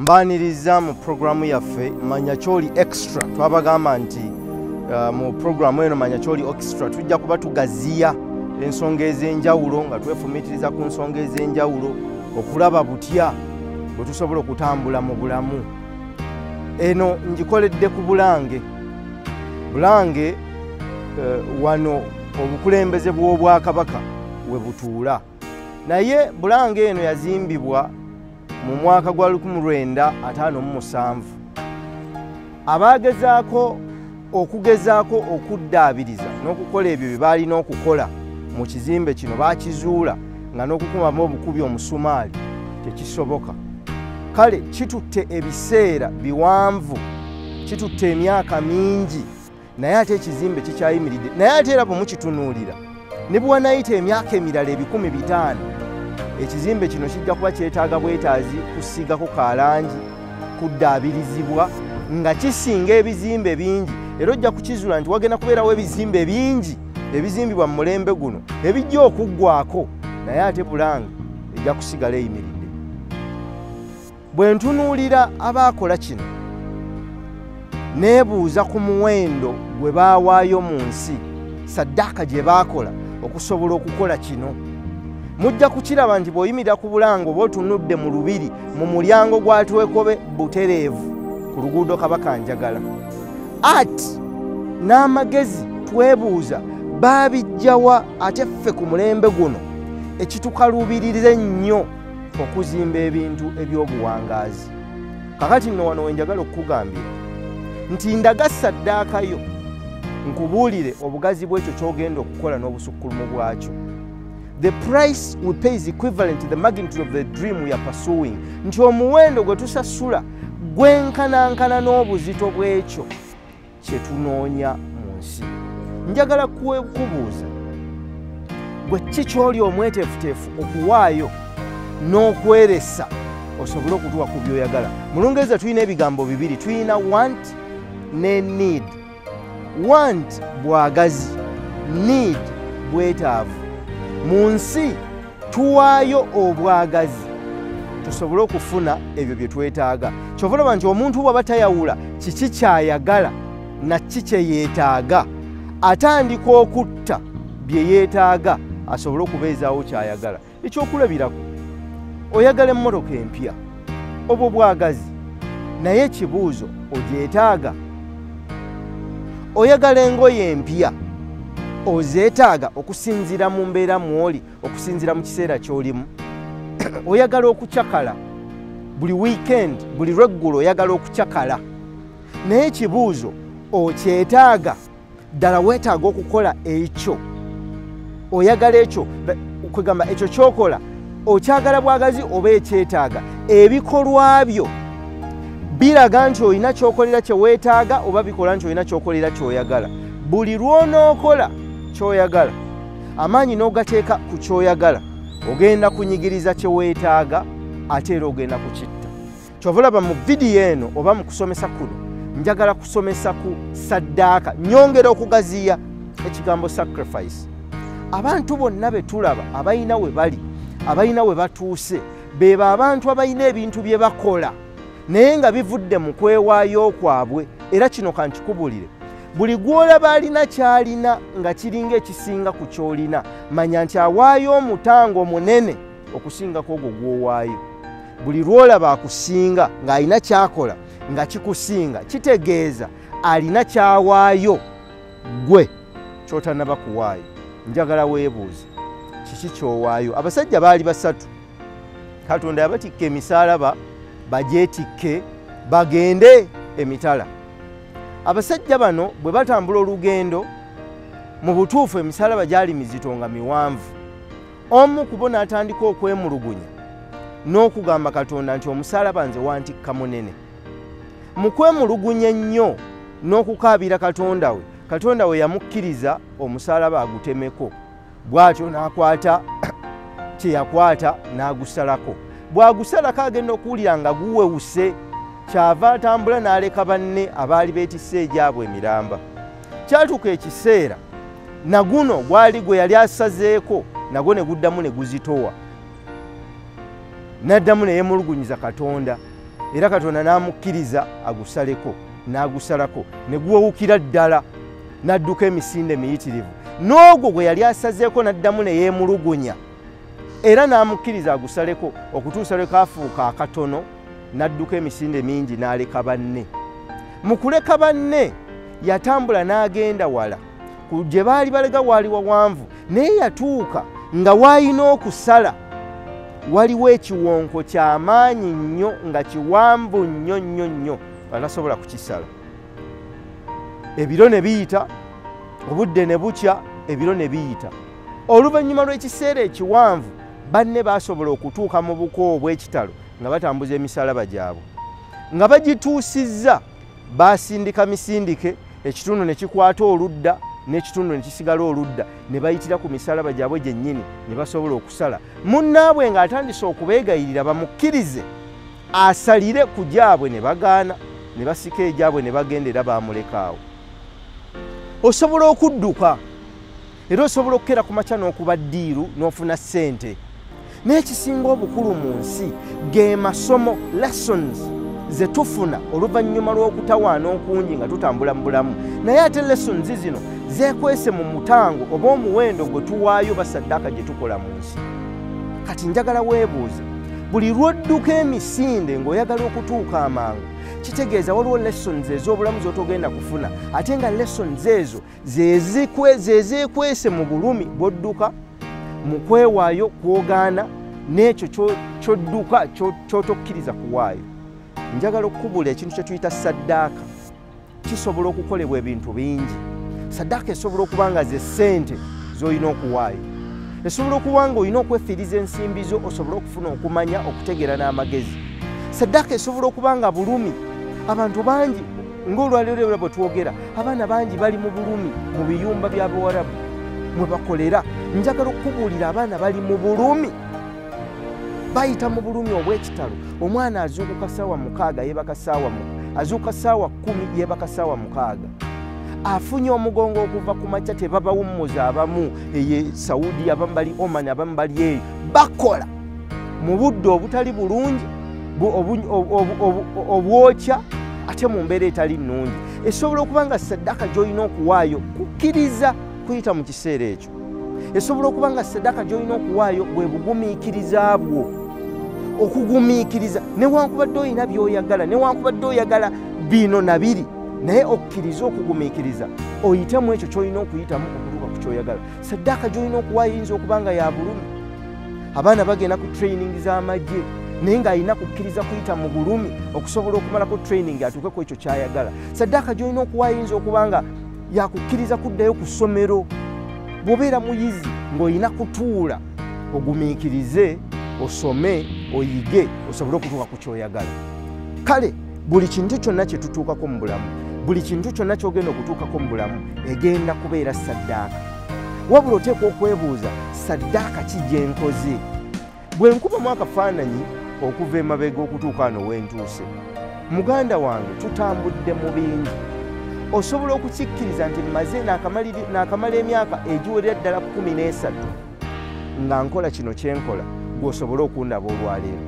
Mbaniriza mu programu yaffe ManyaKyoliExtra twabagamba nti mu programu eno ManyaKyoliExtra tujja kuba tugaziya ensonga ez'enjawulo nga twefumitiriza ku nsonga ez'enjawulo okulaba butya bwe tusobola okutambula mu bulamu. Eno ngikoledde ku Bulange. Bulange wano obukulembeze bw'Obwakabaka we butuula. Naye Bulange eno yazimbibwa mu mwaka gwa 1957. Abagezaako okuddaabiriza n'okukola ebyo bye baalina okukola mu kizimbe kino baakizuula nga n'okukumamu obukubi omusumaali tekisoboka. Kale kitutte ebiseera biwanvu, kitutte emyaka mingi, naye ate ekizimbe kikyayimiridde. Naye ate era bwe mukitunuulira ne bwe wanayita emyaka emirala 500, ekizimbe kino kijja kuba kyetaaga bwetaazi kusiigako kalangi, kuddaabirizibwa nga kisinga ebizimbe bingi. Era ojja kukizuula nti wagenda kubeerawo ebizimbe bingi ebizimbibwa mu mulembe guno ebijja okuggwako, naye ate Bulange ejja kusigala eyimiridde. Bwe ntunuulira abaakola kino neebuuza ku muwendo gwe baawaayo mu nsi, saddaaka gye baakola okusobola okukola kino. Mujja kukiraba nti bw'oyimirira ku Bulange oba otunudde mu lubiri mu mulyango gwa Twekobe butereevu ku luguudo Kabakanjagala. Ati n'amagezi twebuuza baabijjawa ate ffe ku mulembe guno ekitukaluubirira ennyo okuzimba ebintu eby'obuwangaazi. Kakati nno wano wenjagala okukugambira nti ndaga saddaaka yo nkubuulire obugazi bw'ekyo ky'ogenda okukola n'obusukkulumu bwakyo. The price we pay is equivalent to the magnitude of the dream we are pursuing. Nti omuwendo gwe tusasula gwenkanankana n'obuzito bw'ekyo kye tunoonya mu nsi. Njagala kubuuza gwe ki ky'oli omweteefuteefu okuwaayo n'okweresa osobole okutuuka ku by'oyagala. Mu Lungereza tulina ebigambo bibiri, tulina want ne need. Want bwagazi, need bwetaavu. Mu nsi tuwaayo obwagazi tusobole okufuna ebyo bye twetaaga. Kyova olaba nti omuntu bw'aba tayawula kiki ky'ayagala na kiki kye yeetaaga, atandika okutta bye yeetaaga asobole okubeezaawo ky'ayagala. Ekyokulabirako, oyagala emmotoka empya, obwo bwagazi, naye ekibuuzo ogyetaaga? Oyagala engoye empya, ozeetaaga okusinziira mu mbeera mw'oli, okusinziira mu kiseera ky'olimu? Oyagala okucakala buli weekend, buli lweggulo oyagala okucakala, naye ekibuuzo okyetaaga? Ddala weetaaga okukola ekyo? Oyagala ekyo, kwegamba ekyo ky'okola okyagala bwagazi oba ekyetaaga? Ebikolwa byo biraga nti olina ky'okolera kye weetaaga oba bikola nti olina ky'okolera ky'oyagala? Buli lw'onookola ky'oyagala amaanyi n'ogateeka ku ky'oyagala, ogenda kunyigiriza kye weetaaga ate era ogenda kukitta. Kyova olaba mu vidiyo eno oba mu kusomesa kuno njagala kusomesa ku saddaaka, nyongera okugaziya ekigambo sacrifice. Abantu bonna be tulaba abalina we bali, abalina we batuuse, beeba abantu abalina ebintu bye bakola naye nga bivudde mu kwewaayo kwabwe. Era kino kankikubulire, buli gw'olaba alina ky'alina nga kiringa ekisinga ku ky'olina, manya nti awaayo omutango munene okusingako ogwo gw'owaayo. Buli lw'olaba akusinga ng'alina ky'akola nga kikusinga, kitegeeza alina ky'awaayo gwe ky'otannaba kuwaayo. Njagala weebuuze kiki ky'owaayo? Abasajja baali 3, Katonda yabatikka emisaalaba bagyetikke bagende emitala. Abasajja bano bwe batambula olugendo, mu butuufu emisaalaba gyali mizito nga miwanvu. Omu ku bo n'atandika okwemulugunya n'okugamba Katonda nti omusaalaba nze wantikka munene. Mu kwemulugunya ennyo n'okukaabira Katonda we, Katonda we yamukkiriza omusaalaba agutemeko. Bw'atyo n'akwata kye yakwata n'agusalako. Bw'agusalako agenda okuwulira nga guwewuse, kyava atambula n'aleka banne abaali beetisse egyabwe emiramba. Kyatuuka ekiseera naguno gwali gwe yali asazeeko nagwo ne guddamu ne guzitowa. N'addamu ne yeemulugunyiza Katonda era Katonda n'amukkiriza agusaleko, n'agusalako ne guwewukira ddala, n'adduka emisinde miyitirivu. N'ogwo gwe yali asazeeko n'addamu ne yeemulugunya, era n'amukkiriza agusaleko okutuusa lwe kaafuuka akatono, n'adduka emisinde mingi n'aleka banne. Mu kuleka banne yatambula n'agenda wala, gye baali balega waali wawanvu, naye yatuuka nga waalina okusala waliwo ekiwonko ky'amaanyi nnyo nga kiwanvu nnyo nnyo nnyo atasobola kukisala. Ebiro ne biyita, obudde ne bukya, ebiro ne biyita. Oluvannyuma lw'ekiseera ekiwanvu banne baasobola okutuuka mu buko obw'ekitalo nga batambuza emisalaba gyabwe. Nga bagituusizza baasindika misindike, ekitundu ne kikwata oludda n'ekitundu ne kisigala oludda, ne bayitira ku misalaba gyabwe gyennyini ne basobola okusala. Munnaabwe ng'atandise okubeegayirira bamukkirize asalire ku gyabwe ne bagaana, ne basika egyabwe ne bagenda era baamulekaawo. Osobola okudduka era osobola okukera ku makya n'okuba ddiiru n'ofuna ssente. N'ekisinga obukulu mu nsi ge masomo, lessons ze tufuna oluvannyuma lw'okutawaana okungi nga tutambula mu bulamu. Naye ate lessons zino zeekwese mu mutango oba omuwendo gwe tuwaayo basaddaaka gye tukola mu nsi. Kati njagala weebuuze, buli lw'odduka emisinde ng'oyagala okutuuka amangu, kitegeeza waliwo lessons ez'obulamu z'otogenda kufuna, ate nga lessons ezo zeekwese mu bulumi bw'odduka, mu kwewaayo kwogaana n'ekyo ky'odduka ky'otokkiriza kuwaayo. Njagala okukubula ekintu kye tuyita saddaaka. Kisobola okukolebwa ebintu bingi. Saddaaka esobola okuba nga ze ssente z'olina okuwaayo. Esobola okuba nga olina okwefiiriza ensimbi zo, osobola okufuna okumanya, okutegeera n'amagezi. Saddaaka esobola okuba nga bulumi. Abantu bangi ng'olwaleero bwe twogera, abaana bangi bali mu bulumi mu biyumba by'Abawarabu mwe bakolera. Njagala okubuulira abaana bali mu bulumi, bayita mu bulumi obw'ekitalo. Omwana azuukuka ssaawa 6 yeebaka ssaawa 1, azuuka ssaawa 10 yeebaka ssaawa 6. Afunye omugongo okuva ku makya, tebabawummuza abamu eye Saudi, abamu bali Oman, abamu bali eyo, bakola mu budde obutali bulungi obwokya ate mu mbeera etali nnungi. Esobola okuba nga saddaaka gy'olina okuwaayo kukkiriza kuyita mu kiseera ekyo. Esobola okuba nga saddaaka gy'olina okuwaayo bwe bugumiikiriza bwo, okugumiikiriza newankubadde olina by'oyagala, newankubadde oyagala bino na biri, naye okkiriza okugumiikiriza oyitemu ekyo ky'olina okuyitamu okutuuka ku ky'oyagala. Saddaaka gy'olina okuwaayo eyinza okuba nga ya bulumi. Abaana bagenda ku training z'amagye naye ng'alina kukkiriza kuyita mu bulumi okusobola okumalako training atuuke ku ekyo ky'ayagala. Saddaaka gy'olina okuwaayo eyinza okuba nga yakukkiriza kuddayo ku ssomero. Bw'obeera muyizi ng'olina kutuula ogumiikirize, osome, oyige, osobole okutuuka ku ky'oyagala. Kale buli kintu kyonna kye tutuukako mu bulamu, buli kintu kyonna ky'ogenda okutuukako mu bulamu egenda kubeera saddaaka. Wabula oteekwa okwebuuza, saddaaka ki gye nkoze? Bwe nkubamu akafaananyi okuva emabega okutuuka wano wentuuse, muganda wange tutambudde mu bingi. Osobola okukikkiriza nti mmaze n'akamala emyaka egiwerera ddala 13 nga nkola kino kye nkola, gw'osobola okundaba olwaleero.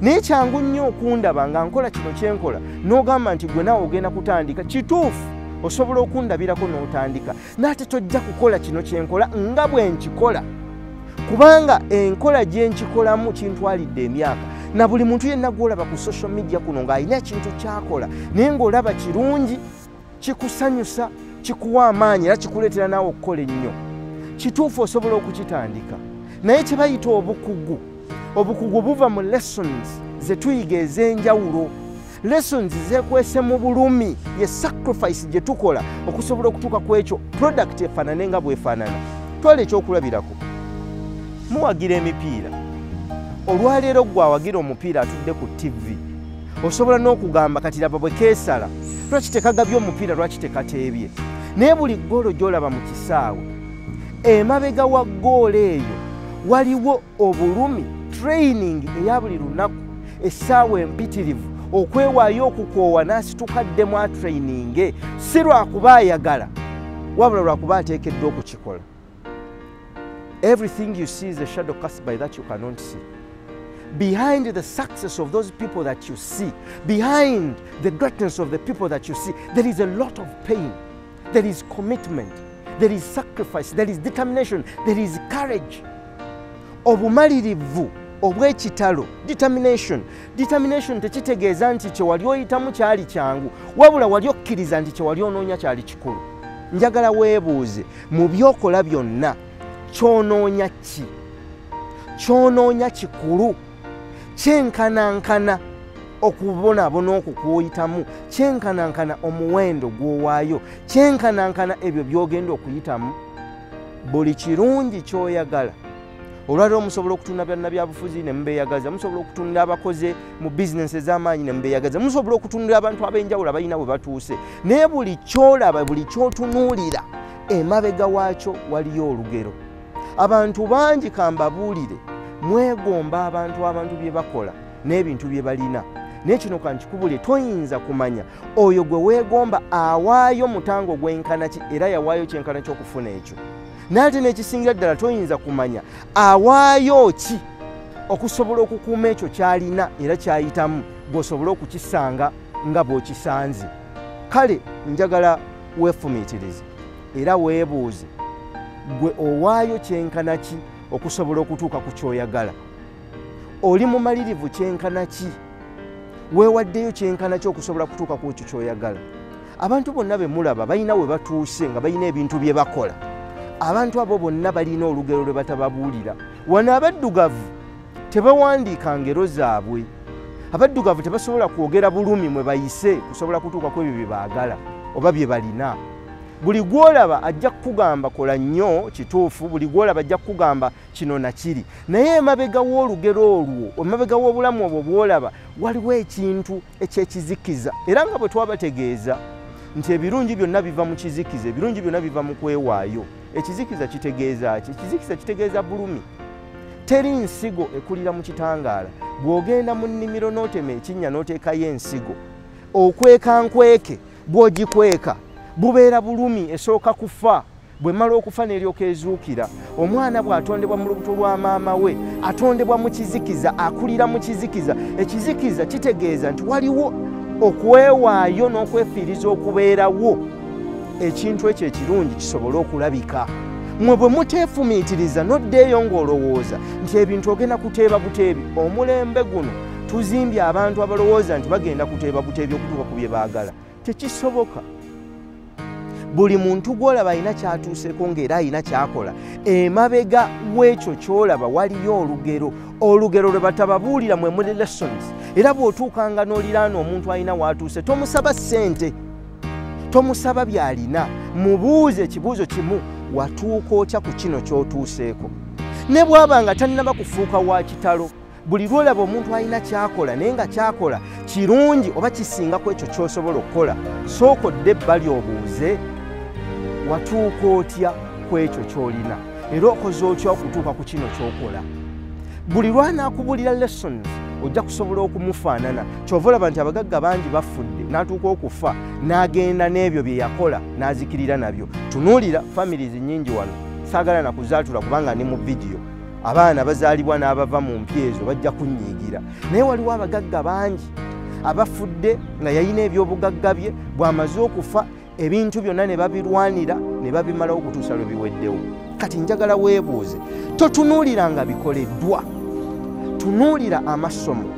Naye kyangu nnyo okundaba nga nkola kino kye nkola n'ogamba nti gwe naawe ogenda kutandika. Kituufu, osobola okundabirako n'otandika, n'ate tojja kukola kino kye nkola nga bwe nkikola, kubanga enkola gye nkikolamu kintwalidde emyaka. Na buli muntu yenna gw'olaba ku social media kuno ng'alina ekintu ky'akola naye ng'olaba kirungi, kikusanyusa, kikuwa amaanyi era kikuleetera naawe okukola ennyo. Kituufu osobola okukitandika, naye kye bayita obukugu. Obukugu buva mu lessons ze tuyiga ez'enjawulo. Lessons zeekwese mu bulumi, ye sacrifice gye tukola okusobola okutuuka ku ekyo product efaanane nga bw'efaanana. Twala ekyokulabirako, muwagira emipiira. Olwaleero gwe awagira omupiira atudde ku TV, osobola n'okugamba kati laba bwe keesala, lwaki tekagabye omupiira, lwaki tekateebye? Naye buli ggoolo gy'olaba mu kisaawe, emabega wa ggoolo eyo waliwo obulumi, training eya buli lunaku, essaawa empitirivu, okwewaayo okukoowa n'asitukaddemu training, si lwakuba ayagala, wabula lwakuba ateekeddwa okukikola. Everything you see is a shadow cast by that you cannot see. behind the success of those people that you see, behind the greatness of the people that you see, there is a lot of pain, there is commitment, there is sacrifice, there is determination, there is courage. Obumalirivu obw'ekitalo, determination tekitegeeza nti kye wali oyitamu kyali kyangu, wabula wali okkiriza nti kye wali onoonya kyali kikulu. Njagala weebuuze mu byokola byonna kyonoonya ki? Kyonoonya kikulu? Kyenkanankana okubonaabona okwo kw'oyitamu? Kyenkanankana omuwendo gw'owaayo? Kyenkanankana ebyo by'ogenda okuyitamu? Buli kirungi ky'oyagala, olwaliro musobola okutunda bannabyabufuzi ne mubeeyagaza, musobola okutunda abakoze mu bizinesi ez'amaanyi ne mubeeyagaza, musobola okutundira abantu ab'enjawulo abalina bwe batuuse, naye buli ky'olaba, buli ky'otunuulira, emabega waakyo waliyo olugero. Abantu bangi kambabuulire, mwegomba abantu bye bakola n'ebintu bye balina, naye kino kankikubulire, toyinza kumanya oyo gwe weegomba awaayo mutango gwenkana ki era yawaayo kyenkana ky'okufuna ekyo. N'ate n'ekisingira ddala toyinza kumanya awaayo ki okusobola okukuuma ekyo ky'alina era ky'ayitamu gw'osobola okukisanga nga bw'okisanze. Kale njagala weefumiitirize era weebuuze, gwe owaayo kyenkana ki okusobola okutuuka ku ky'oyagala? Oli mumalirivu kyenkana ki? Weewaddeyo kyenkana ki okusobola kutuuka ku ekyo ky'oyagala? Abantu bonna be mulaba balina we batuuse nga balina ebintu bye bakola. Abantu abo bonna balina olugero lwe batababuulira. Wano abaddugavu tebawandiika ngero zaabwe. Abaddugavu tebasobola kwogera bulumi mwe bayise kusobola kutuuka ku ebyo bye baagala oba bye balina. Buli gwolaba ajja kukugamba kola nnyo kituufu, buli gwolaba ajja kukugamba kino na kiri. Naye emabega w'olugero olwo, emabega w'obulamu obwo bwolaba, waliwo ekintu ekyekizikiza. Era nga bwe twabategeeza nti ebirungi byonna biva mu kizikiza, ebirungi byonna biva mu kwewaayo. Ekizikiza kitegeeza ki? Ekizikiza kitegeeza bulumi. Teri nsigo ekulira mu kitangaala. Bw'ogenda mu nnimiro n'otema ekinnya n'oteekayo ensigo, okwekankweke bw'ogikweka bubeera bulumi, esooka kufa. Bw'emala okufa n'eryoka ezuukira. Omwana bw'atondebwa mu lubuto lwa maama we, atondebwa mu kizikiza, akulira mu kizikiza. Ekizikiza kitegeeza nti waliwo okwewaayo n'okwefiiriza okubeerawo ekintu ekyo ekirungi kisobole okulabika. Mwe bwe muteefumiitiriza n'oddeeyo ng'olowooza nti ebintu ogenda kuteeba buteebi, omulembe guno tuzimbye abantu abalowooza nti bagenda kuteeba buteebi okutuuka ku bye baagala. Tekisoboka. Buli muntu gw'olaba alina kyatuuseko ng'era alina kyakola, emabega w'ekyo ky'olaba waliyo olugero. Olugero lwe batababuulira mwe muli lessons. Era bw'otuukanga n'oliraana omuntu alina w'atuuse, tomusaba ssente, tomusaba by'alina, mubuuze ekibuuzo kimu, watuuka otya ku kino ky'otuuseeko. Ne bw'aba nga tannaba kufuuka wa kitalo, buli lwolaba omuntu alina kyakola naye nga kyakola kirungi oba kisinga ku ekyo ky'osobola okukola, sooka odde ebbali obuuze watuuka otya ku ekyo ky'olina era okoze otya okutuuka ku kino ky'okola. Buli lw'anaakubulira lessons ojja kusobola okumufaanana. Kyova olaba nti abagagga bangi bafudde n'atuuka okufa n'agenda n'ebyo bye yakola n'azikirira nabyo. Tunuulira families nnyingi wano, saagala na kuzaatula kubanga ndi mu vidiyo, abaana bazaalibwa n'abava mu mpya ezo bajja kunnyiigira, naye waliwo abagagga bangi abafudde nga yalina ebyobugagga bye, bw'amaze okufa ebintu byonna ne babirwanira ne babimalawo okutuusa lwe biweddewo. Kati njagala weebuuze, totunuulira nga bikoleddwa, tunuulira amasomo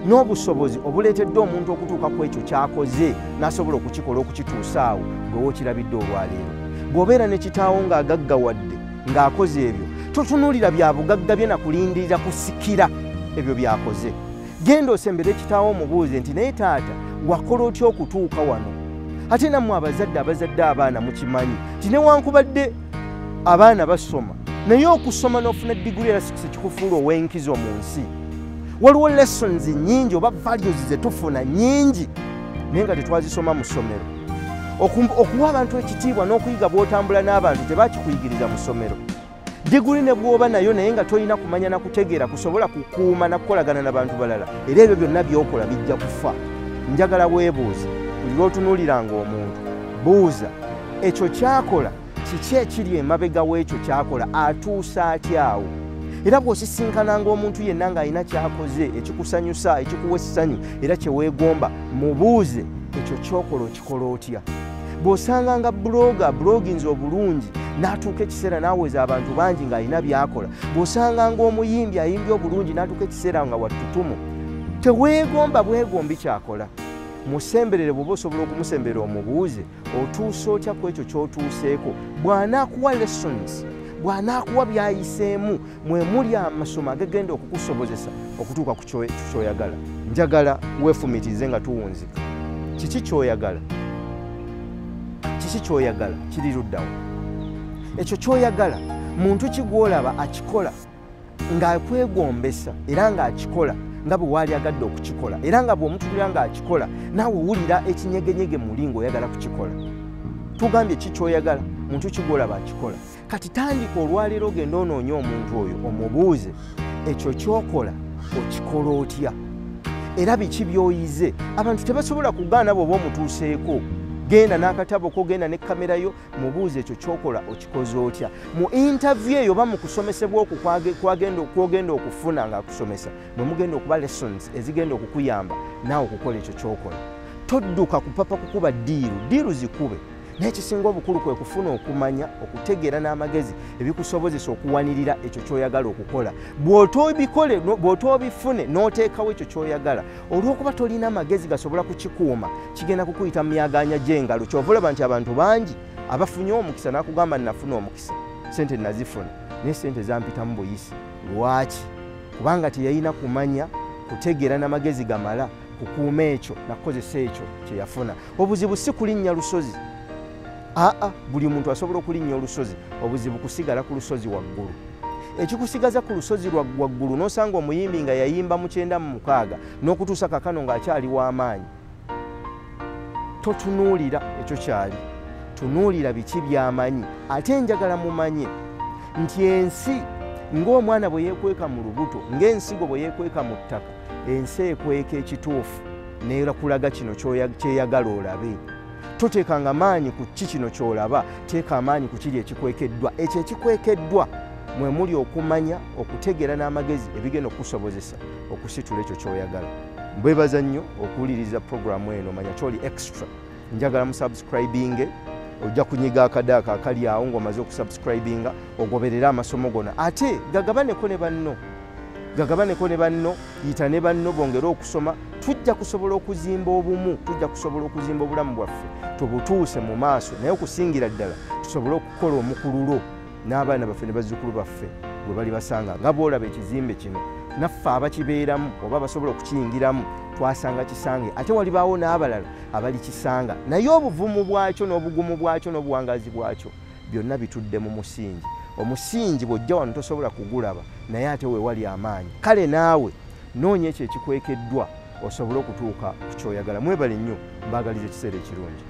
n'obusobozi obuleetedde omuntu okutuuka ku ekyo ky'akoze n'asobola okukikola okukituusa awo gwe wookirabidde olwaleero. Bw'obeera ne kitaawo ng'agaggawadde ng'akoze ebyo, totunuulira bya bugagga bye na kulindirira kusikira ebyo by'akoze. Genda osembere kitaawo omubuuze nti naye taata wakola otya okutuuka wano? Ate nammwe abazadde abaana mukimanyi nti newankubadde abaana basoma, naye okusoma n'ofuna diguli era kikufuula ow'enkizo mu nsi. Waliwo lessons nnyingi oba values ze tufuna nnyingi naye nga tetwazisoma mu ssomero. Okuwa abantu ekitiibwa n'okuyiga bw'otambula n'abantu tebakikuyigiriza mu ssomero. Diguli ne bw'oba nayo naye nga tolina kumanya na kutegeera kusobola kukuuma na kukolagana n'abantu balala, era ebyo byonna by'okola bijja kufa. Njagala weebuuze, buli lw'otunuuliranga omuntu, buuza ekyo ky'akola kiki ekiri emabega w'ekyo ky'akola, atuusa atya awo? era bw'osisinkananga omuntu yenna ng'alina kyakoze ekikusanyusa ekikuwa essanyu era kye weegomba mubuuze ekyo kyokola okikola otya. Bw'osanganga bloginze obulungi n'atuuka ekiseera n'aweeza abantu bangi ng'alina byakola, bw'osanganga omuyimbi ayimbye obulungi n'atuuka ekiseera nga wattutumu, teweegomba bwegombi kyakola. Musemberere bw'oba osobola okumusemberera omubuuze otuusa otya ku ekyo ky'otuuseeko. Bw'anaakuwa lessons, bw'anaakuwa byayiseemu, mwe muli amasomo agagenda okukusobozesa okutuuka ku kyoyagala. Njagala weefumitize nga tuwunzika. Kiki kyoyagala? Kiki kyoyagala kiri luddawo? Ekyo kyoyagala muntu ki gw'olaba akikola ng'akwegombesa era ng'akikola nga bwe waali agadde okukikola, era nga bw'omutulira ng'akikola naawe owulira ekinyegenyege muli ng'oyagala kukikola. Tugambye ki kyoyagala, muntu ki gw'olaba akikola. Kati tandika olwaleero ogenda onoonya omuntu oyo omubuuze ekyo kyokola okikola otya era biki by'oyize. Abantu tebasobola kugaana bw'oba omutuuseeko. Genda n'akatabo ko, genda ne kamera yo, mubuuze ekyo kyokola okikoze otya. Mu interview eyo oba mu kusomesebwa okwo kwogenda okufuna ng'akusomesa, mwe mugenda okuba lessons ezigenda okukuyamba naawe okukola ekyo kyokola. Todduka kupapa kukuba ddiiru zikube. N'ekisinga obukulu kwe kufuna okumanya, okutegeera n'amagezi ebikusobozesa okuwanirira ekyo ky'oyagala okukola. Bw'otoobifune n'oteekawo ekyo ky'oyagala, olw'okuba tolina magezi gasobola kukikuuma, kigenda kukuyita mu myaganya gy'engalo. Ky'ova olaba nti abantu bangi abafunye omukisa n'akugamba nafuna omukisa, sente nazifuna naye sente zampitamu buyisi. Lwaki? Kubanga teyalina kumanya, kutegeera n'amagezi gamala kukuuma ekyo nakukozesa ekyo kye yafuna. Obuzibu si kulinnya lusozi. Buli muntu asobola okulinnya olusozi. Obuzibu kusigala ku lusozi waggulu. Ekikusigaza ku lusozi waggulu n'osanga omuyimbi nga yayimba mu 96 n'okutuusa kakano ng'akyali w'amaanyi. Totunuulira ekyo kyali, tunuulira biki by'amanyi. Ate njagala mumanye nti ensi ng'omwana bwe yeekweka mu lubuto, ng'ensigo bwe yeekweka mu ttaka, ensi ekweka ekituufu n'ekulaga kino kyeyagala olabe. Toteekanga maanyi ku kino ky'olaba, teeka amaanyi ku kiri ekikwekeddwa. Ekyo ekikwekeddwa mwe muli okumanya, okutegeera n'amagezi ebigenda okukusobozesa okusitula ekyo ky'oyagala. Mbwebaza nnyo okuwuliriza puroguramu eno ManyaKyoliExtra. Njagala musubscribinge, ojja kunyiga akadaaka akali awo ng'omaze okusubscribinga, ogoberera amasomo gonna. Ate gagabaneko ne banno, yita ne banno bongere okusoma. Tujja kusobola okuzimba obumu, tujja kusobola okuzimba obulamu bwaffe, tubutuuse mu maaso, naye okusingira ddala tusobole okukola omukululo n'abaana baffe ne bazzukulu baffe bwe bali basanga nga bw'olaba ekizimbe kino naffe abakibeeramu oba basobola okukiyingiramu twasanga kisange, ate walibaawo n'abalala abali kisanga, naye obuvumu bwakyo n'obugumu bwakyo n'obuwangazi bwakyo byonna bitudde mu musingi. Omusingi bw'ojja wano tosobola kugulaba, naye ate we wali amaanyi. Kale naawe noonya ekyo ekikwekeddwa osobole okutuuka ku kyoyagala. Mwebale nnyo, mbaagaliza ekiseera ekirungi.